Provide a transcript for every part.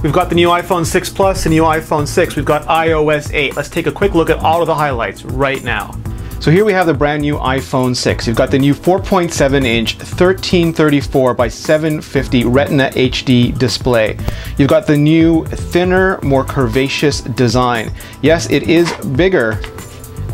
We've got the new iPhone 6 Plus and new iPhone 6. We've got iOS 8. Let's take a quick look at all of the highlights right now. So here we have the brand new iPhone 6. You've got the new 4.7-inch 1334 by 750 Retina HD display. You've got the new thinner, more curvaceous design. Yes, it is bigger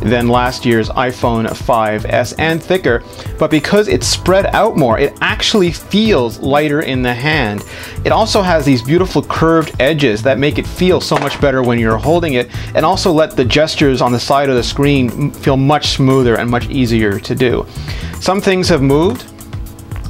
than last year's iPhone 5S and thicker, but because it's spread out more, it actually feels lighter in the hand. It also has these beautiful curved edges that make it feel so much better when you're holding it, and also let the gestures on the side of the screen feel much smoother and much easier to do. Some things have moved.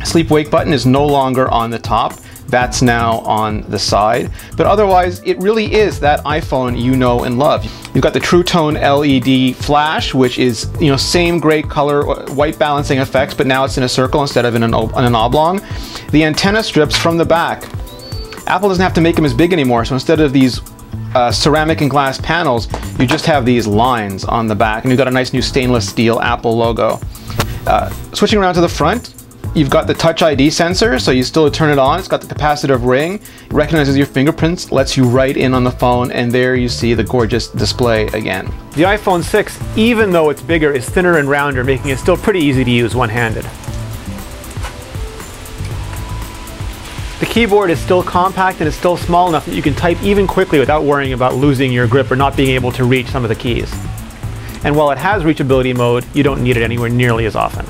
Sleep-wake button is no longer on the top. That's now on the side, but otherwise it really is that iPhone you know and love. You've got the True Tone LED flash, which is, same great color white balancing effects, but now it's in a circle instead of in an oblong. The antenna strips from the back, Apple doesn't have to make them as big anymore, so instead of these ceramic and glass panels, you just have these lines on the back, and you've got a nice new stainless steel Apple logo. Switching around to the front, you've got the Touch ID sensor, so you still turn it on. It's got the capacitive ring. It recognizes your fingerprints, lets you write in on the phone, and there you see the gorgeous display again. The iPhone 6, even though it's bigger, is thinner and rounder, making it still pretty easy to use one-handed. The keyboard is still compact and it's still small enough that you can type even quickly without worrying about losing your grip or not being able to reach some of the keys. And while it has reachability mode, you don't need it anywhere nearly as often.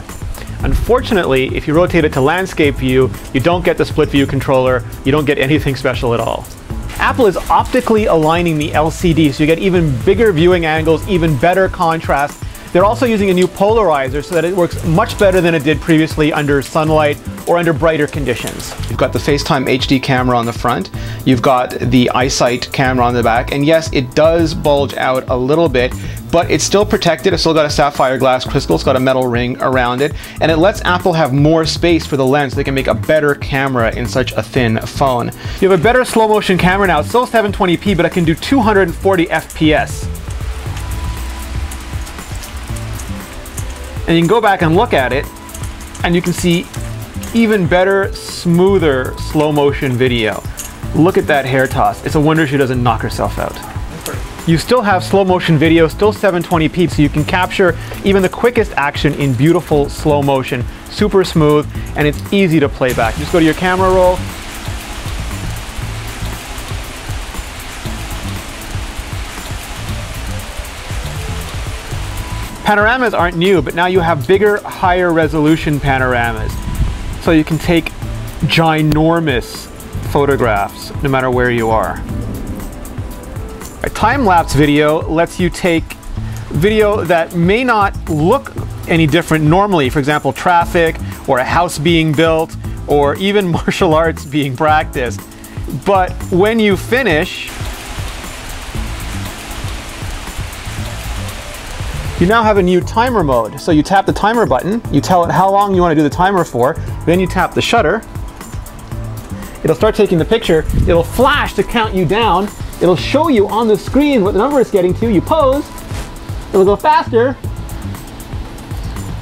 Unfortunately, if you rotate it to landscape view, you don't get the split view controller, you don't get anything special at all. Apple is optically aligning the LCD so you get even bigger viewing angles, even better contrast. They're also using a new polarizer so that it works much better than it did previously under sunlight or under brighter conditions. You've got the Facetime Hd camera on the front, you've got the EyeSight camera on the back, and yes, it does bulge out a little bit, but it's still protected. It's still got a sapphire glass crystal, it's got a metal ring around it, and it lets Apple have more space for the lens so they can make a better camera in such a thin phone. You have a better slow motion camera now. It's still 720p, but it can do 240 FPS. And you can go back and look at it, and you can see even better, smoother slow motion video. Look at that hair toss. It's a wonder she doesn't knock herself out. You still have slow motion video, still 720p, so you can capture even the quickest action in beautiful slow motion, super smooth, and it's easy to play back. Just go to your camera roll, panoramas aren't new, but now you have bigger, higher resolution panoramas. So you can take ginormous photographs no matter where you are. A time-lapse video lets you take video that may not look any different normally. For example, traffic, or a house being built, or even martial arts being practiced. But when you finish, you now have a new timer mode. So you tap the timer button, you tell it how long you want to do the timer for, then you tap the shutter. It'll start taking the picture, it'll flash to count you down, it'll show you on the screen what the number it's getting to, you pose, it'll go faster,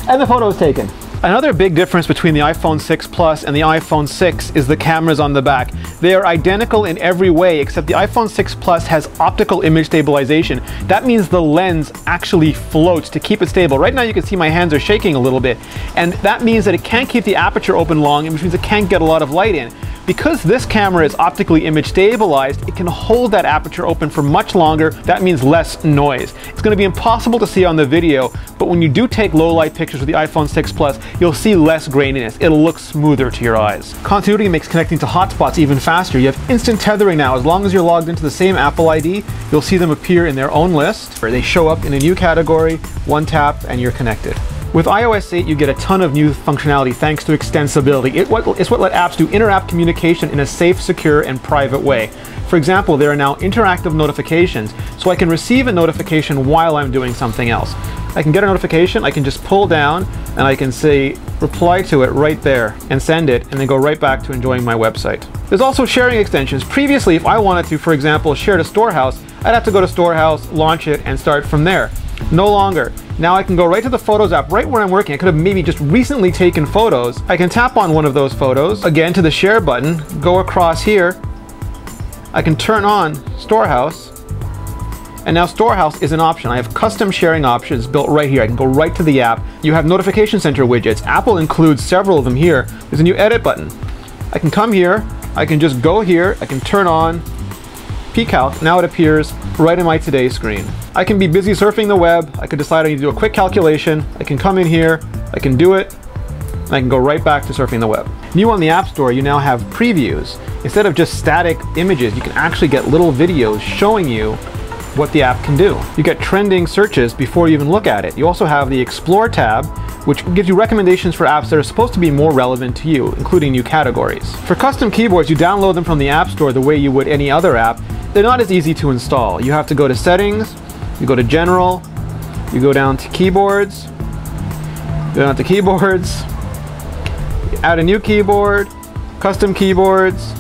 and the photo is taken. Another big difference between the iPhone 6 Plus and the iPhone 6 is the cameras on the back. They are identical in every way, except the iPhone 6 Plus has optical image stabilization. That means the lens actually floats to keep it stable. Right now you can see my hands are shaking a little bit, and that means that it can't keep the aperture open long, which means it can't get a lot of light in. Because this camera is optically image stabilized, it can hold that aperture open for much longer. That means less noise. It's going to be impossible to see on the video, but when you do take low light pictures with the iPhone 6 Plus, you'll see less graininess. It'll look smoother to your eyes. Continuity makes connecting to hotspots even faster. You have instant tethering now. As long as you're logged into the same Apple ID, you'll see them appear in their own list, where they show up in a new category, one tap, and you're connected. With iOS 8, you get a ton of new functionality thanks to extensibility. It's what let apps do inter-app communication in a safe, secure, and private way. For example, there are now interactive notifications, so I can receive a notification while I'm doing something else. I can get a notification, I can just pull down, and I can say, reply to it right there, and send it, and then go right back to enjoying my website. There's also sharing extensions. Previously, if I wanted to, for example, share to Storehouse, I'd have to go to Storehouse, launch it, and start from there. No longer. Now I can go right to the Photos app, right where I'm working. I could have maybe just recently taken photos. I can tap on one of those photos, again to the share button, go across here, I can turn on Storehouse, and now Storehouse is an option. I have custom sharing options built right here. I can go right to the app. You have notification center widgets. Apple includes several of them here. There's a new edit button. I can come here, I can just go here, I can turn on pCalc. Now it appears right in my Today screen. I can be busy surfing the web. I can decide I need to do a quick calculation. I can come in here, I can do it, and I can go right back to surfing the web. New on the App Store, you now have previews. Instead of just static images, you can actually get little videos showing you what the app can do. You get trending searches before you even look at it. You also have the Explore tab, which gives you recommendations for apps that are supposed to be more relevant to you, including new categories. For custom keyboards, you download them from the App Store the way you would any other app. They're not as easy to install. You have to go to Settings, you go to General, you go down to Keyboards, add a new keyboard, custom keyboards.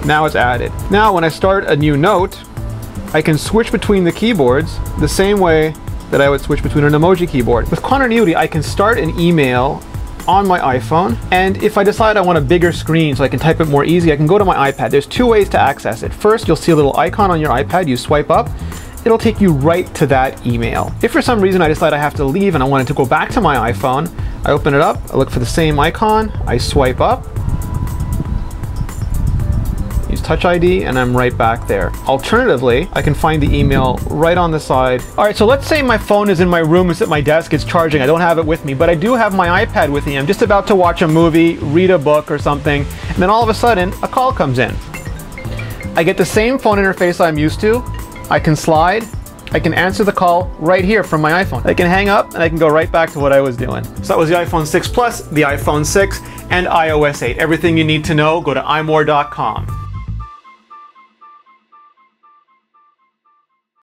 Now it's added. Now when I start a new note, I can switch between the keyboards the same way that I would switch between an emoji keyboard. With continuity, I can start an email on my iPhone, and if I decide I want a bigger screen so I can type it more easy, I can go to my iPad. There's two ways to access it. First, you'll see a little icon on your iPad. You swipe up, it'll take you right to that email. If for some reason I decide I have to leave and I wanted to go back to my iPhone, I open it up, I look for the same icon, I swipe up, use Touch ID, and I'm right back there. Alternatively, I can find the email right on the side. All right, so let's say my phone is in my room, it's at my desk, it's charging, I don't have it with me, but I do have my iPad with me. I'm just about to watch a movie, read a book or something, and then all of a sudden, a call comes in. I get the same phone interface I'm used to. I can slide, I can answer the call right here from my iPhone. I can hang up and I can go right back to what I was doing. So that was the iPhone 6 Plus, the iPhone 6, and iOS 8. Everything you need to know, go to iMore.com.